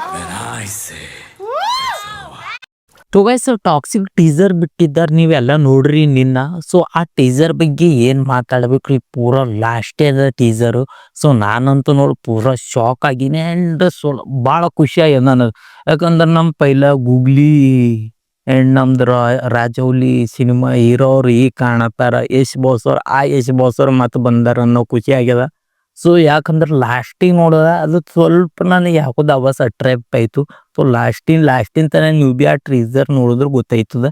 When I say it's over. So guys toxic teaser ಬಿಟ್ಟಿದ್ದಾರೆ ನೀವೆಲ್ಲ ನೋಡ್ರಿ ನಿನ್ನ. ಸೊ ಆ ಟೀಸರ್ ಬಗ್ಗೆ ಏನ್ ಮಾತಾಡ್ಬೇಕ್ರಿ, ಪೂರಾ ಲಾಸ್ಟ್ ಅದ ಟೀಸರ್. ಸೊ ನಾನಂತೂ ನೋಡಿ ಪೂರಾ ಶಾಕ್ ಆಗಿನಿ ಅಂಡ್ ಭಾಳ ಖುಷಿ ಆಗ್ಯದ ನನಗೆ. ಯಾಕಂದ್ರೆ ನಮ್ಮ ಪೈಲ ಗೂಗ್ಲಿ ಅಂಡ್ ನಮ್ದು ರಾಜೌಲಿ ಸಿನಿಮಾ ಹೀರೋ ಅವ್ರು ಈಗ ಕಾಣತ್ತಾರ, ಯಶ್ ಬಾಸ್ ಅವ್ರು ಆ ಯಶ್ ಬಾಸ್ ಅವ್ರು ಮತ್ತೆ ಬಂದಾರ ಅನ್ನೋ ಖುಷಿ ಆಗ್ಯದ. ಸೊ ಯಾಕಂದ್ರೆ ಲಾಸ್ಟಿಗೆ ನೋಡಿದ ಅದು ಸ್ವಲ್ಪ ನನಗೆ ಯಾಕೋದು ಅವಾಸ ಅಟ್ರಾಕ್ಟ್ ಆಯ್ತು. ಸೊ ಲಾಸ್ಟಿನ ತನಕ ನೀವು ಬಿ ಆ ಟೀಸರ್ ನೋಡಿದ್ರೆ ಗೊತ್ತಾಯ್ತದ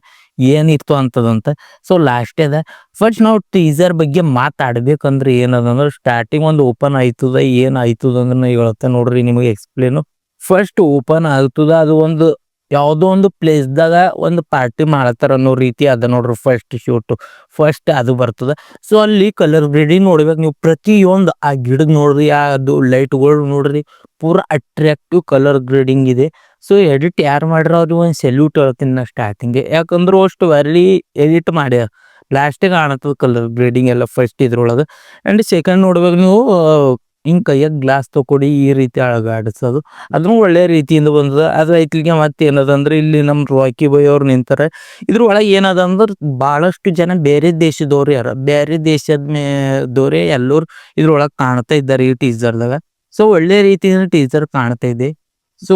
ಏನಿತ್ತು ಅಂತದಂತ. ಸೊ ಲಾಸ್ಟ್ ಅದ. ಫಸ್ಟ್ ನಾವು ಟೀಸರ್ ಬಗ್ಗೆ ಮಾತಾಡ್ಬೇಕಂದ್ರೆ ಏನದಂದ್ರೆ ಸ್ಟಾರ್ಟಿಂಗ್ ಒಂದು ಓಪನ್ ಆಯ್ತದ, ಏನು ಆಯ್ತದ ಅಂದ್ರೆ ನಾ ಹೇಳ್ತೇನೆ ನೋಡ್ರಿ ನಿಮಗೆ ಎಕ್ಸ್ಪ್ಲೇನು. ಫಸ್ಟ್ ಓಪನ್ ಆಗ್ತದ, ಅದು ಒಂದು ಯಾವುದೋ ಒಂದು ಪ್ಲೇಸ್ದಾಗ ಒಂದು ಪಾರ್ಟಿ ಮಾಡತ್ತಾರ ಅನ್ನೋ ರೀತಿ ಅದ ನೋಡ್ರಿ ಫಸ್ಟ್ ಶೂಟು. ಫಸ್ಟ್ ಅದು ಬರ್ತದ. ಸೊ ಅಲ್ಲಿ ಕಲರ್ ಗ್ರೇಡಿಂಗ್ ನೋಡ್ಬೇಕು ನೀವು, ಪ್ರತಿಯೊಂದು ಆ ಗಿಡದ ನೋಡ್ರಿ, ಅದು ಲೈಟ್ಗಳು ನೋಡ್ರಿ, ಪೂರ ಅಟ್ರಾಕ್ಟಿವ್ ಕಲರ್ ಗ್ರೇಡಿಂಗ್ ಇದೆ. ಸೊ ಎಡಿಟ್ ಯಾರು ಮಾಡ್ರ ಅವ್ರಿಗೆ ಒಂದು ಸೆಲ್ಯೂಟ್ ಹೇಳ್ತೀನಿ ನಾ ಸ್ಟಾರ್ಟಿಂಗ್ಗೆ. ಯಾಕಂದ್ರೆ ಅಷ್ಟು ವೆರಿ ಎಡಿಟ್ ಮಾಡ್ಯಾರ, ಲಾಸ್ಟಿಗೆ ಕಾಣತ್ತದ ಕಲರ್ ಗ್ರೇಡಿಂಗ್ ಎಲ್ಲ ಫಸ್ಟ್ ಇದ್ರೊಳಗೆ. ಆ್ಯಂಡ್ ಸೆಕೆಂಡ್ ನೋಡ್ಬೇಕು ನೀವು, ಹಿಂಗೆ ಕೈಯಾಗ ಗ್ಲಾಸ್ ತಗೊಡಿ ಈ ರೀತಿ ಅಳಗಾಡಿಸೋದು ಅದನ್ನು ಒಳ್ಳೆ ರೀತಿಯಿಂದ ಬಂದದ. ಅದು ಐತ್ಲಿಗೆ ಮತ್ತೆ ಏನದಂದ್ರೆ ಇಲ್ಲಿ ನಮ್ಮ ರಾಕಿ ಬಾಯ್ ಅವ್ರು ನಿಂತಾರೆ. ಇದ್ರೊಳಗೆ ಏನದ ಅಂದ್ರೆ ಭಾಳಷ್ಟು ಜನ ಬೇರೆ ದೇಶದವ್ರು ಯಾರ, ಬೇರೆ ದೇಶದ ದವ್ರೆ ಎಲ್ಲರೂ ಇದ್ರೊಳಗೆ ಕಾಣ್ತಾ ಇದ್ದಾರೆ ಈ ಟೀಸರ್ದಾಗ. ಸೊ ಒಳ್ಳೆ ರೀತಿಯಿಂದ ಟೀಸರ್ ಕಾಣ್ತಾ ಇದೆ. ಸೊ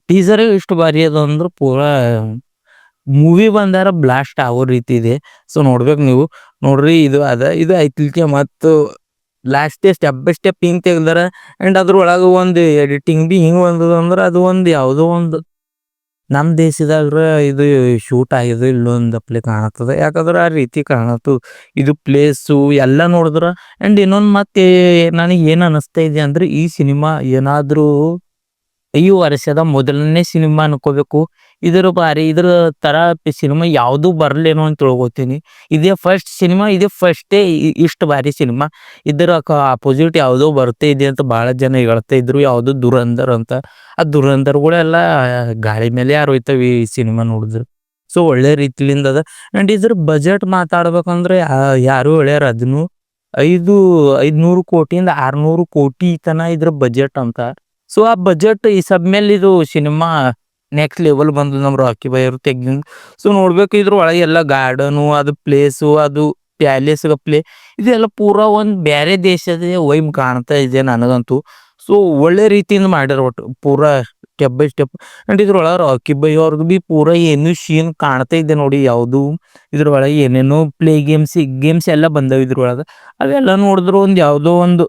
ಟೀಸರ್ ಇಷ್ಟು ಭಾರಿ ಅದ ಅಂದ್ರೆ ಪೂರಾ ಮೂವಿ ಬಂದಾರ ಬ್ಲಾಸ್ಟ್ ಆಗೋ ರೀತಿ ಇದೆ. ಸೊ ನೋಡ್ಬೇಕು ನೀವು ನೋಡ್ರಿ, ಇದು ಅದ ಇದು ಐತ್ಲಿಕ್ಕೆ ಮತ್ತು ಲಾಸ್ಟ್ ಸ್ಟೆಪ್ ಬೈ ಸ್ಟೆಪ್ ಹಿಂಗೆ ತೆಗ್ದಾರ. ಆ್ಯಂಡ್ ಅದ್ರೊಳಗೆ ಒಂದು ಎಡಿಟಿಂಗ್ ಬಿ ಹಿಂಗೆ ಬಂದದ ಅಂದ್ರೆ ಅದು ಒಂದು ಯಾವುದೋ ಒಂದು ನಮ್ಮ ದೇಶದಾಗ ಇದು ಶೂಟ್ ಆಗಿದೆ ಇಲ್ಲೊಂದು ಅಪ್ಲೆ ಕಾಣತ್ತದ. ಯಾಕಂದ್ರೆ ಆ ರೀತಿ ಕಾಣತ್ತು ಇದು ಪ್ಲೇಸು ಎಲ್ಲ ನೋಡಿದ್ರೆ. ಆ್ಯಂಡ್ ಇನ್ನೊಂದು ಮತ್ತೆ ನನಗೆ ಏನು ಅನ್ನಿಸ್ತಾ ಇದೆ ಅಂದರೆ ಈ ಸಿನಿಮಾ ಏನಾದರೂ ಈ ವರ್ಷದ ಮೊದಲನೇ ಸಿನಿಮಾ ಅನ್ಕೋಬೇಕು. ಇದರ ಥರ ಸಿನಿಮಾ ಯಾವುದೂ ಬರಲೇನೋ ಅಂತ ತಿಳ್ಕೊತೀನಿ. ಇದೇ ಫಸ್ಟ್ ಸಿನಿಮಾ, ಇದೇ ಫಸ್ಟೇ ಇಷ್ಟು ಭಾರಿ ಸಿನಿಮಾ. ಇದರ ಅಪೋಸಿಟ್ ಯಾವುದೋ ಬರ್ತಾ ಇದೆ ಅಂತ ಭಾಳ ಜನ ಹೇಳ್ತಾ ಇದ್ರು, ಯಾವುದೋ ದುರಂಧರ್ ಅಂತ. ಆ ದುರಂಧರ್ಗಳೆಲ್ಲ ಗಾಳಿ ಮೇಲೆ ಯಾರು ಹೋಯ್ತವೆ ಈ ಸಿನಿಮಾ ನೋಡಿದ್ರು. ಸೊ ಒಳ್ಳೆ ರೀತಿಲಿಂದ ಅದ. ಆ್ಯಂಡ್ ಇದ್ರ ಬಜೆಟ್ ಮಾತಾಡ್ಬೇಕಂದ್ರೆ ಯಾರು ಹೇಳ್ಯಾರ ಅದನ್ನು 500 ಕೋಟಿಯಿಂದ 600 ಕೋಟಿ ತನ ಇದ್ರ ಬಜೆಟ್ ಅಂತ. ಸೊ ಆ ಬಜೆಟ್ ಈ ಸಬ್ ಮೇಲೆ ಇದು ಸಿನಿಮಾ ನೆಕ್ಸ್ಟ್ ಲೆವೆಲ್ ಬಂದು ನಮ್ಮ ರಾಕಿ ಬಾಯ್ ಅವರು ತೆಗ್ದಿಂದ. ಸೊ ನೋಡ್ಬೇಕು ಇದ್ರ ಒಳಗೆ ಎಲ್ಲ ಗಾರ್ಡನು, ಅದು ಪ್ಲೇಸು, ಅದು ಪ್ಯಾಲೇಸ್ ಪ್ಲೇ, ಇದೆಲ್ಲ ಪೂರಾ ಒಂದು ಬೇರೆ ದೇಶದ ವೈಬ್ ಕಾಣ್ತಾ ಇದೆ ನನಗಂತೂ. ಸೊ ಒಳ್ಳೆ ರೀತಿಯಿಂದ ಮಾಡ್ಯಾರ ಒಟ್ಟು ಪೂರಾ ಸ್ಟೆಪ್ ಬೈ ಸ್ಟೆಪ್. ಆ್ಯಂಡ್ ಇದ್ರೊಳಗೆ ರಾಕಿ ಬಾಯ್ ಅವ್ರದ್ದು ಬಿ ಪೂರಾ ಏನು ಸೀನ್ ಕಾಣ್ತಾ ಇದೆ ನೋಡಿ. ಯಾವುದು ಇದ್ರೊಳಗೆ ಏನೇನೋ ಪ್ಲೇ ಗೇಮ್ಸ್ ಎಲ್ಲ ಬಂದವು ಇದ್ರೊಳಗೆ. ಅವೆಲ್ಲ ನೋಡಿದ್ರು ಒಂದು ಯಾವುದೋ ಒಂದು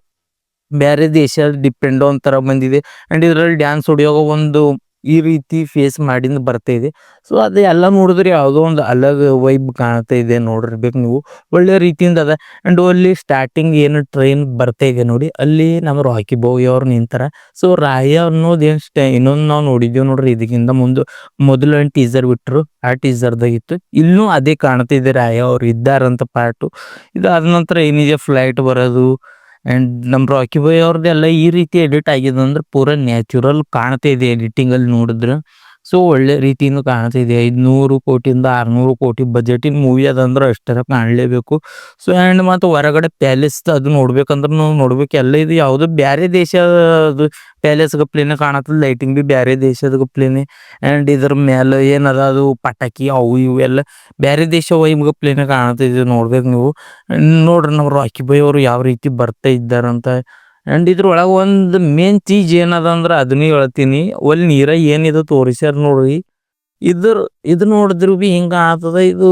ಬೇರೆ ದೇಶ ಡಿಪೆಂಡ್ ಒಂಥರ ಬಂದಿದೆ. ಆ್ಯಂಡ್ ಇದರಲ್ಲಿ ಡ್ಯಾನ್ಸ್ ಹೊಡಿಯೋಗ ಒಂದು ಈ ರೀತಿ ಫೇಸ್ ಮಾಡಿಂದ ಬರ್ತಾ ಇದೆ. ಸೊ ಅದು ಎಲ್ಲ ನೋಡಿದ್ರೆ ಯಾವುದೋ ಒಂದು ಅಲಗ್ ವೈಬ್ ಕಾಣ್ತಾ ಇದೆ ನೋಡಿರ್ಬೇಕು ನೀವು, ಒಳ್ಳೆ ರೀತಿಯಿಂದ ಅದ. ಆ್ಯಂಡ್ ಅಲ್ಲಿ ಸ್ಟಾರ್ಟಿಂಗ್ ಏನು ಟ್ರೈನ್ ಬರ್ತಾ ಇದೆ ನೋಡಿ, ಅಲ್ಲಿ ನಮ್ಮ ರಾಕಿ ಬಾಯ್ ಅವ್ರು ನಿಂತಾರೆ. ಸೊ ರಾಯ ಅನ್ನೋದು ಏನು ಇನ್ನೊಂದು ನಾವು ನೋಡಿದ್ದೇವೆ ನೋಡ್ರಿ, ಇದಕ್ಕಿಂತ ಮೊದಲು ಏನು ಟೀಸರ್ ಬಿಟ್ಟರು ಆ ಟೀಸರ್ದಾಗಿತ್ತು. ಇಲ್ಲೂ ಅದೇ ಕಾಣ್ತಿದೆ, ರಾಯ ಅವ್ರು ಇದ್ದಾರಂತ ಪಾರ್ಟು. ಇದು ಆದ ನಂತರ ಏನಿದೆ ಫ್ಲೈಟ್ ಬರೋದು. ಆ್ಯಂಡ್ ನಮ್ಮ ರಾಕಿ ಬಾಯ್ ಅವ್ರದ್ದೆಲ್ಲ ಈ ರೀತಿ ಎಡಿಟ್ ಆಗಿದೆ ಅಂದ್ರೆ ಪೂರ ನ್ಯಾಚುರಲ್ ಕಾಣ್ತಾ ಇದೆ ಎಡಿಟಿಂಗಲ್ಲಿ ನೋಡಿದ್ರೆ. ಸೊ ಒಳ್ಳೆ ರೀತಿಯಿಂದ ಕಾಣ್ತಾ ಇದೆ. 500 ಕೋಟಿಯಿಂದ 600 ಕೋಟಿ ಬಜೆಟಿನ ಮೂವಿ ಅದಂದ್ರೆ ಅಷ್ಟರ ಕಾಣಲೇಬೇಕು. ಸೊ ಆ್ಯಂಡ್ ಮತ್ತು ಹೊರಗಡೆ ಪ್ಯಾಲೇಸ್ ಅದು ನೋಡ್ಬೇಕಂದ್ರೆ ನಾವು ನೋಡ್ಬೇಕು ಎಲ್ಲ ಇದು ಯಾವುದೋ ಬೇರೆ ದೇಶದ ಪ್ಯಾಲೇಸ್ ಗಪ್ಲೇನೆ ಕಾಣತ್ತದ, ಲೈಟಿಂಗ್ ಬಿ ಬೇರೆ ದೇಶದ ಗಪ್ಲೇನೆ. ಆ್ಯಂಡ್ ಇದ್ರ ಮೇಲೆ ಏನದ ಅದು ಪಟಾಕಿ ಅವು ಇವು ಎಲ್ಲ ಬೇರೆ ದೇಶ ವೈಬ್ ಗಪ್ಲೇನೆ ಕಾಣತ್ತಿದೆ ನೋಡ್ಬೇಕು ನೀವು. ನೋಡ್ರಿ ನಮ್ಮ ರಾಕಿ ಬಾಯ್ ಅವರು ಯಾವ ರೀತಿ ಬರ್ತಾ ಇದ್ದಾರಂತ. ಆ್ಯಂಡ್ ಇದ್ರೊಳಗೆ ಒಂದು ಮೇನ್ ಚೀಸ್ ಏನದ ಅಂದ್ರೆ ಅದನ್ನೇ ಹೇಳ್ತೀನಿ, ಅಲ್ಲಿ ನೀರ ಏನಿದೆ ತೋರಿಸ್ಯಾರ ನೋಡ್ರಿ. ಇದು ನೋಡಿದ್ರು ಬಿ ಹಿಂಗೆ ಆಗ್ತದ. ಇದು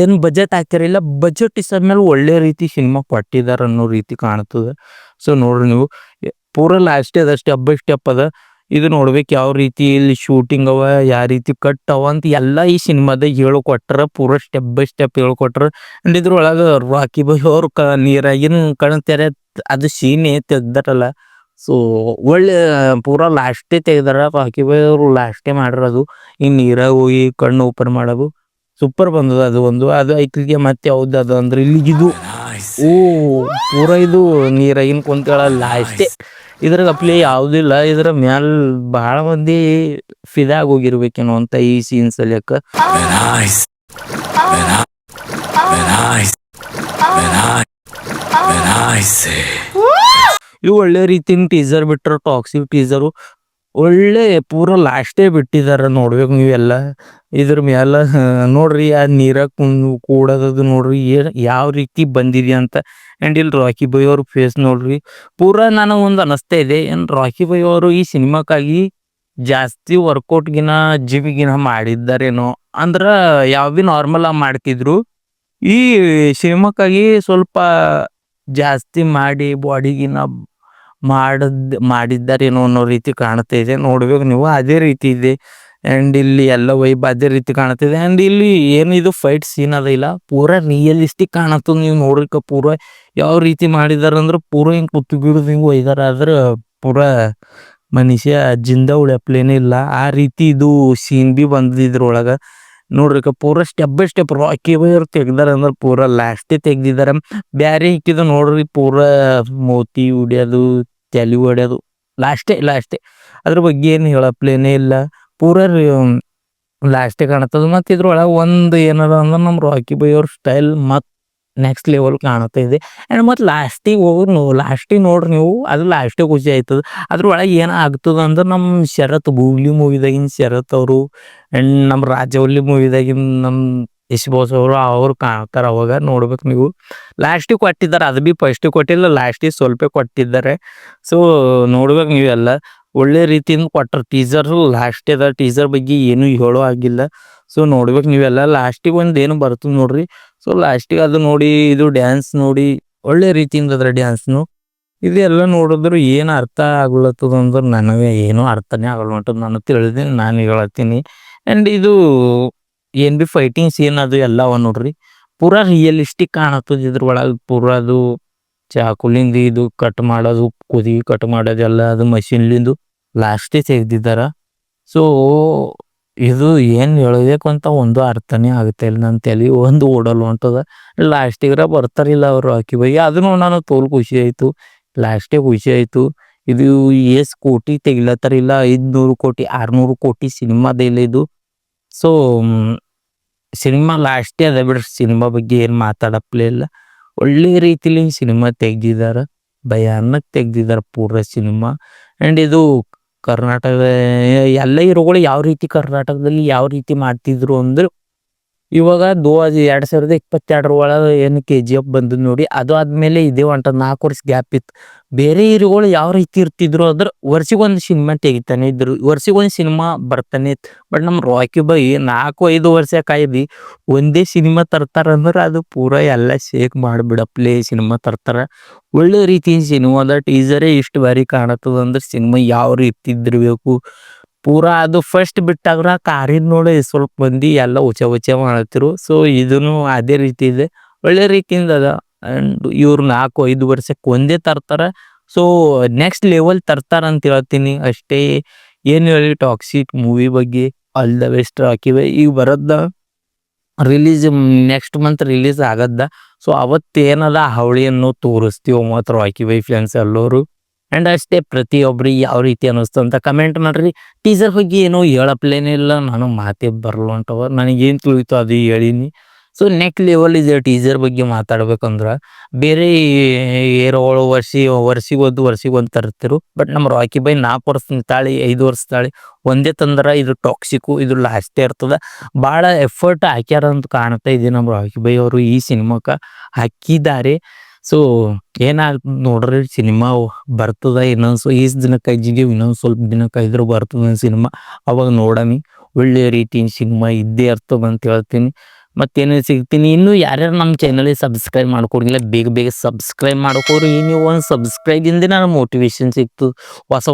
ಏನು ಬಜೆಟ್ ಹಾಕ್ಯಾರಿಲ್ಲ, ಬಜೆಟ್ ಇಷ್ಟ ಮೇಲೆ ಒಳ್ಳೆ ರೀತಿ ಸಿನಿಮಾ ಕೊಟ್ಟಿದ್ದಾರೆ ಅನ್ನೋ ರೀತಿ ಕಾಣ್ತದೆ. ಸೊ ನೋಡ್ರಿ ನೀವು ಪೂರ ಲಾಸ್ಟ್ ಅದ, ಸ್ಟೆಪ್ ಬೈ ಸ್ಟೆಪ್ ಅದ. ಇದು ನೋಡ್ಬೇಕು ಯಾವ ರೀತಿ ಇಲ್ಲಿ ಶೂಟಿಂಗ್ ಅವ, ಯಾವ ರೀತಿ ಕಟ್ ಅವ ಅಂತ ಎಲ್ಲ ಈ ಸಿನಿಮಾದಾಗ ಹೇಳ್ಕೊಟ್ರ, ಪೂರ ಸ್ಟೆಪ್ ಬೈ ಸ್ಟೆಪ್ ಹೇಳ್ಕೊಟ್ರ. ಆ್ಯಂಡ್ ಇದ್ರೊಳಗೆ ರಾಕಿ ಬಾಯ್ ಅವ್ರು ನೀರಾಗಿನ ಕಣ್ತಾರೆ ಅದು ಸೀನೆ ತೆಗ್ದಾರಲ್ಲ. ಸೊ ಒಳ್ಳೆ ಪೂರಾ ಲಾಸ್ಟೇ ತೆಗ್ದಾರ ರಾಕಿ ಬಾಯ್ ಅವರು, ಲಾಸ್ಟೇ ಮಾಡಿರೋದು. ಇನ್ನು ನೀರಾಗ ಹೋಗಿ ಕಣ್ಣು ಓಪನ್ ಮಾಡೋದು ಸೂಪರ್ ಬಂದದ. ಅದು ಒಂದು ಅದು ಐಕ್ಲಿಗೆ ಮತ್ತೆ ಯಾವ್ದು ಅದು ಅಂದ್ರೆ ಇಲ್ಲಿಗಿದು ಓ ಪೂರ ಇದು ನೀರಾಗಿನ ಕುಂತೇಳ ಲಾಸ್ಟೇ. ಇದ್ರಾಗ ಅಪ್ಲಿ ಯಾವುದಿಲ್ಲ, ಇದ್ರ ಮ್ಯಾಲ ಭಾಳ ಮಂದಿ ಫಿದಾಗ ಹೋಗಿರ್ಬೇಕೇನೋ ಅಂತ ಈ ಸೀನ್ಸ್ ಅಲ್ಲಿಯಕ್ಕ. ಇವು ಒಳ್ಳೆ ರೀತಿನ ಟೀಸರ್ ಬಿಟ್ರ, ಟಾಕ್ಸಿಕ್ ಟೀಸರು ಒಳ್ಳೆ ಪೂರ ಲಾಸ್ಟೇ ಬಿಟ್ಟಿದಾರ ನೋಡ್ಬೇಕು ನೀವೆಲ್ಲ. ಇದ್ರ ಮ್ಯಾಲ ನೋಡ್ರಿ ಆ ನೀರಾಗ ಕೂಡೋದು ನೋಡ್ರಿ ಯಾವ ರೀತಿ ಬಂದಿದೆ ಅಂತ. ಆ್ಯಂಡ್ ಇಲ್ಲಿ ರಾಕಿ ಬಾಯ್ ಅವ್ರ ಫೇಸ್ ನೋಡ್ರಿ ಪೂರಾ ನನಗೆ ಒಂದು ಅನಿಸ್ತಾ ಇದೆ, ಏನು ರಾಕಿ ಬಾಯ್ ಅವರು ಈ ಸಿನಿಮಾಕ್ಕಾಗಿ ಜಾಸ್ತಿ ವರ್ಕೌಟ್ಗಿನ ಜಿಮ್ಗಿನ ಮಾಡಿದ್ದಾರೇನೋ. ಅಂದ್ರೆ ಯಾವ ಭೀ ನಾರ್ಮಲ್ ಆಗಿ ಮಾಡ್ತಿದ್ರು, ಈ ಸಿನಿಮಾಕ್ಕಾಗಿ ಸ್ವಲ್ಪ ಜಾಸ್ತಿ ಮಾಡಿ ಬಾಡಿಗಿನ ಮಾಡಿದ್ದಾರೇನೋ ಅನ್ನೋ ರೀತಿ ಕಾಣ್ತಾ ಇದೆ. ನೋಡ್ಬೇಕು ನೀವು, ಅದೇ ರೀತಿ ಇದೆ. ಆ್ಯಂಡ್ ಇಲ್ಲಿ ಎಲ್ಲ ವೈಬ್ ಅದೇ ರೀತಿ ಕಾಣ್ತಿದೆ. ಆ್ಯಂಡ್ ಇಲ್ಲಿ ಏನಿದು ಫೈಟ್ ಸೀನ್ ಅದ ಇಲ್ಲ, ಪೂರಾ ರಿಯಲಿಸ್ಟಿಕ್ ಕಾಣತ್ತದ. ನೀವು ನೋಡ್ರಿಕ ಪೂರ ಯಾವ ರೀತಿ ಮಾಡಿದಾರ ಅಂದ್ರೆ ಪೂರ ಹಿಂಗೆ ಕುತ್ತು ಬೀಳುದು ಹಿಂಗೆ ಒಯ್ದಾರ. ಆದ್ರೆ ಪೂರಾ ಮನುಷ್ಯ ಜಿಂದ ಉಳ್ಯಪ್ಲೇನೇ ಇಲ್ಲ, ಆ ರೀತಿ ಇದು ಸೀನ್ ಬಿ ಬಂದಿದ್ರೊಳಗೆ ನೋಡ್ರಿಕ. ಪೂರ ಸ್ಟೆಪ್ ಬೈ ಸ್ಟೆಪ್ ರಾಕಿ ಬಾಯ್ ಅವ್ರು ತೆಗ್ದಾರ ಅಂದ್ರೆ ಪೂರ ಲಾಸ್ಟೇ ತೆಗ್ದಿದ್ದಾರೆ. ಬ್ಯಾರೆ ಇಕ್ಕಿದ ನೋಡ್ರಿ ಪೂರ ಮೋತಿ ಹೊಡ್ಯೋದು, ತಲೆ ಹೊಡ್ಯೋದು ಲಾಸ್ಟೇ. ಅದ್ರ ಬಗ್ಗೆ ಏನು ಹೇಳಪ್ಲೇನೇ ಇಲ್ಲ, ಪೂರ ಲಾಸ್ಟೇ ಕಾಣತ್ತದ. ಮತ್ತು ಇದ್ರೊಳಗೆ ಒಂದು ಏನದ ಅಂದ್ರೆ ನಮ್ಮ ರಾಕಿ ಬಾಯ್ ಅವ್ರ ಸ್ಟೈಲ್ ಮತ್ತು ನೆಕ್ಸ್ಟ್ ಲೆವೆಲ್ ಕಾಣ್ತಾ ಇದೆ. ಆ್ಯಂಡ್ ಮತ್ತು ಲಾಸ್ಟಿಗೆ ನೋಡ್ರಿ ನೀವು, ಅದು ಲಾಸ್ಟೇ ಖುಷಿ ಆಯ್ತದ. ಅದ್ರೊಳಗೆ ಏನು ಆಗ್ತದ ಅಂದ್ರೆ ನಮ್ಮ ಶರತ್ ಗೂಗ್ಲಿ ಮೂವಿದಾಗಿನ ಶರತ್ ಅವರು ಆ್ಯಂಡ್ ನಮ್ಮ ರಾಜವಲ್ಲಿ ಮೂವಿದಾಗಿನ ನಮ್ಮ ಯಶ್ ಬಾಸ್ ಅವ್ರು ಕಾಣ್ತಾರೆ. ಅವಾಗ ನೋಡ್ಬೇಕು ನೀವು, ಲಾಸ್ಟಿಗೆ ಕೊಟ್ಟಿದ್ದಾರೆ. ಅದು ಬಿ ಫಸ್ಟಿಗೆ ಕೊಟ್ಟಿಲ್ಲ, ಲಾಸ್ಟಿಗೆ ಸ್ವಲ್ಪ ಕೊಟ್ಟಿದ್ದಾರೆ. ಸೊ ನೋಡ್ಬೇಕು ನೀವೆಲ್ಲ, ಒಳ್ಳೆ ರೀತಿಯಿಂದ ಕೊಟ್ಟರು. ಟೀಸರು ಲಾಸ್ಟ್ ಅದ, ಟೀಸರ್ ಬಗ್ಗೆ ಏನೂ ಹೇಳೋ ಆಗಿಲ್ಲ. ಸೊ ನೋಡ್ಬೇಕು ನೀವೆಲ್ಲ, ಲಾಸ್ಟಿಗೆ ಒಂದು ಏನು ಬರ್ತದೆ ನೋಡ್ರಿ. ಸೊ ಲಾಸ್ಟಿಗೆ ಅದು ನೋಡಿ, ಇದು ಡ್ಯಾನ್ಸ್ ನೋಡಿ ಒಳ್ಳೆ ರೀತಿಯಿಂದ ಅದ್ರ ಡ್ಯಾನ್ಸ್ನು ಇದೆಲ್ಲ ನೋಡಿದ್ರು ಏನು ಅರ್ಥ ಆಗ್ಲತ್ತದ ಅಂದ್ರೆ ನನಗೆ ಏನೂ ಅರ್ಥನೇ ಆಗಲ್ಲ ಹೊಂಟದ. ನಾನು ತಿಳಿದೀನಿ, ನಾನು ಹೇಳತ್ತೀನಿ. ಆ್ಯಂಡ್ ಇದು ಏನು ಬಿ ಫೈಟಿಂಗ್ ಸೀನ್ ಅದು ಎಲ್ಲ ಅವ ನೋಡ್ರಿ, ಪೂರಾ ರಿಯಲಿಸ್ಟಿಕ್ ಕಾಣತ್ತದ. ಇದ್ರೊಳಗೆ ಪೂರ ಅದು ಚಾಕುಲಿಂದ ಇದು ಕಟ್ ಮಾಡೋದು, ಕುದಿ ಕಟ್ ಮಾಡೋದೆಲ್ಲ ಅದು ಮಷಿನ್ಲಿಂದು ಲಾಸ್ಟಿಗೆ ತೆಗ್ದಿದ್ದಾರ. ಸೊ ಇದು ಏನು ಹೇಳಬೇಕು ಅಂತ ಒಂದು ಅರ್ಥನೇ ಆಗುತ್ತೆ ಇಲ್ಲ, ನನ್ನ ತಲೆ ಒಂದು ಓಡಲ್ಲ ಹೊಂಟದ. ಲಾಸ್ಟಿಗ್ರ ಬರ್ತಾರಿಲ್ಲ ಅವರು ರಾಕಿ ಬಾಯ್, ಅದನ್ನು ನಾನು ತೋಲ್ ಖುಷಿ ಆಯಿತು. ಲಾಸ್ಟೇ ಖುಷಿ ಆಯಿತು. ಇದು ಎಷ್ಟು ಕೋಟಿ ತೆಗಿಲತ್ತಾರಿಲ್ಲ, 500 ಕೋಟಿ 600 ಕೋಟಿ ಸಿನಿಮಾದಿಲ್ಲ ಇದು. ಸೊ ಸಿನಿಮಾ ಲಾಸ್ಟೇ ಅದ ಬಿಡ್ರಿ, ಸಿನಿಮಾ ಬಗ್ಗೆ ಏನು ಮಾತಾಡಪ್ಲೇ ಇಲ್ಲ. ಒಳ್ಳೆ ರೀತಿಲಿ ಸಿನಿಮಾ ತೆಗ್ದಿದ್ದಾರೆ, ಭಯಾನಕ್ ತೆಗ್ದಿದ್ದಾರೆ ಪೂರ ಸಿನಿಮಾ. ಆ್ಯಂಡ್ ಇದು ಕರ್ನಾಟಕದ ಎಲ್ಲ ಹೀರೋಗಳು ಯಾವ ರೀತಿ ಕರ್ನಾಟಕದಲ್ಲಿ ಯಾವ ರೀತಿ ಮಾಡ್ತಿದ್ರು ಅಂದ್ರೆ, ಇವಾಗ 2022 ಒಳಗೆ ಏನು KGF ಬಂದದ್ದು ನೋಡಿ, ಅದು ಆದಮೇಲೆ ಇದೇ ಹೊಂಟ 4 ವರ್ಷ ಗ್ಯಾಪ್ ಇತ್ತು. ಬೇರೆ ಹೀರೋಗಳು ಯಾವ ರೀತಿ ಇರ್ತಿದ್ರು ಅಂದ್ರೆ ವರ್ಷಿಗೊಂದು ಸಿನಿಮಾ ತೆಗಿತಾನೆ ಇದ್ರು, ವರ್ಷಿಗೊಂದು ಸಿನಿಮಾ ಬರ್ತಾನೆ ಇತ್ತು. ಬಟ್ ನಮ್ಮ ರಾಕಿ ಬಾಯ್ 4-5 ವರ್ಷ ಕಾಯ್ದು ಒಂದೇ ಸಿನಿಮಾ ತರ್ತಾರಂದ್ರೆ ಅದು ಪೂರ ಎಲ್ಲ ಶೇಕ್ ಮಾಡಿಬಿಡಪ್ಲೇ ಸಿನಿಮಾ ತರ್ತಾರೆ. ಒಳ್ಳೆ ರೀತಿ ಸಿನಿಮಾದ ಟೀಸರೇ ಇಷ್ಟು ಬಾರಿ ಕಾಣತ್ತದ ಅಂದ್ರೆ ಸಿನಿಮಾ ಯಾವ ರೀತಿ ಇದ್ದಿರಬೇಕು. ಪೂರಾ ಅದು ಫಸ್ಟ್ ಬಿಟ್ಟಾಗ್ರ ಕಾರಿನ ನೋಡಿ ಸ್ವಲ್ಪ ಮಂದಿ ಎಲ್ಲ ಉಚೆ ಮಾಡತ್ತಿರು. ಸೊ ಇದನ್ನು ಅದೇ ರೀತಿ ಇದೆ, ಒಳ್ಳೆ ರೀತಿಯಿಂದ ಅದ. ಆ್ಯಂಡ್ ಇವ್ರು 4-5 ವರ್ಷಕ್ಕೆ ಒಂದೇ ತರ್ತಾರೆ. ಸೊ ನೆಕ್ಸ್ಟ್ ಲೆವೆಲ್ ತರ್ತಾರ ಅಂತ ಹೇಳ್ತೀನಿ ಅಷ್ಟೇ. ಏನು ಹೇಳಿ ಟಾಕ್ಸಿಕ್ ಮೂವಿ ಬಗ್ಗೆ. All the best Rocky boy. ಈಗ ಬರೋದ ರಿಲೀಸ್ ನೆಕ್ಸ್ಟ್ ಮಂತ್ ರಿಲೀಸ್ ಆಗದ್ದ. ಸೊ ಅವತ್ತೇನದ ಹಾವಳಿಯನ್ನು ತೋರಿಸ್ತೀವಿ ಮತ್ತು ರಾಕಿ ಬಾಯ್ ಫ್ಯಾನ್ಸ್ ಎಲ್ಲರೂ. ಆ್ಯಂಡ್ ಅಷ್ಟೇ, ಪ್ರತಿಯೊಬ್ಬರಿಗೆ ಯಾವ ರೀತಿ ಅನ್ನಿಸ್ತು ಅಂತ ಕಮೆಂಟ್ ಮಾಡಿರಿ. ಟೀಸರ್ ಬಗ್ಗೆ ಏನೋ ಹೇಳಪ್ಲೇನಿಲ್ಲ, ನಾನು ಮಾತೇ ಬರಲ್ಲ ಹೊಂಟವ, ನನಗೇನು ತಿಳಿತು ಅದು ಹೇಳಿನಿ. ಸೊ ನೆಕ್ಸ್ಟ್ ಲೆವೆಲ್ ಇದೆ ಟೀಸರ್ ಬಗ್ಗೆ ಮಾತಾಡ್ಬೇಕಂದ್ರೆ. ಬೇರೆ ಹೀರೋಗಳು ವರ್ಷಿಗೊಂದು ತರ್ತಿರು. ಬಟ್ ನಮ್ಮ ರಾಕಿ ಬಾಯ್ 4 ವರ್ಷ ತಾಳಿ 5 ವರ್ಷ ತಾಳಿ ಒಂದೇ ತಂದ್ರೆ ಇದು ಟಾಕ್ಸಿಕ್ಕು, ಇದು ಲಾಸ್ಟೇ ಇರ್ತದೆ. ಭಾಳ ಎಫರ್ಟ್ ಹಾಕ್ಯಾರ ಅಂತ ಕಾಣ್ತಾ ಇದೆ ನಮ್ಮ ರಾಕಿ ಬಾಯ್ ಅವರು ಈ ಸಿನಿಮಾಕ್ಕೆ ಹಾಕಿದ್ದಾರೆ. ಸೊ ಏನಾಗ್ತದೆ ನೋಡ್ರಿ, ಸಿನಿಮಾ ಬರ್ತದ ಇನ್ನೊಂದು ಈಸ್ ದಿನಕ್ಕೆ ಅಜ್ಜಿಗೆ ಇನ್ನೊಂದು ಸ್ವಲ್ಪ ದಿನಕ್ಕೆ ಇದ್ರು ಬರ್ತದ ಸಿನಿಮಾ. ಅವಾಗ ನೋಡಮಿ, ಒಳ್ಳೆ ರೀತಿ ಸಿನಿಮಾ ಇದ್ದೇ ಇರ್ತದೆ ಅಂತ ಹೇಳ್ತೀನಿ. ಮತ್ತೇನು ಸಿಗ್ತೀನಿ. ಇನ್ನೂ ಯಾರ್ಯಾರು ನಮ್ಮ ಚಾನಲಿಗೆ ಸಬ್ಸ್ಕ್ರೈಬ್ ಮಾಡ್ಕೊಡಿಲ್ಲ, ಬೇಗ ಸಬ್ಸ್ಕ್ರೈಬ್ ಮಾಡ್ಕೋರಿ. ನೀವು ಒಂದು ಸಬ್ಸ್ಕ್ರೈಬಿಂದ ನಾನು ಮೋಟಿವೇಶನ್ ಸಿಕ್ತು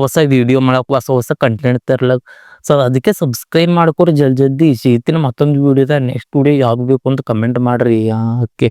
ಹೊಸ ವಿಡಿಯೋ ಮಾಡೋಕೆ, ಹೊಸ ಕಂಟೆಂಟ್ ತರ್ಲಕ್ಕೆ. ಸೊ ಅದಕ್ಕೆ ಸಬ್ಸ್ಕ್ರೈಬ್ ಮಾಡ್ಕೋರಿ. ಜಲ್ದಿ ಸಿಗ್ತೀನಿ ಮತ್ತೊಂದು ವಿಡಿಯೋದ. ನೆಕ್ಸ್ಟ್ ವಿಡಿಯೋ ಯಾವ್ದು ಬೇಕು ಅಂತ ಕಮೆಂಟ್ ಮಾಡಿರಿ. ಓಕೆ.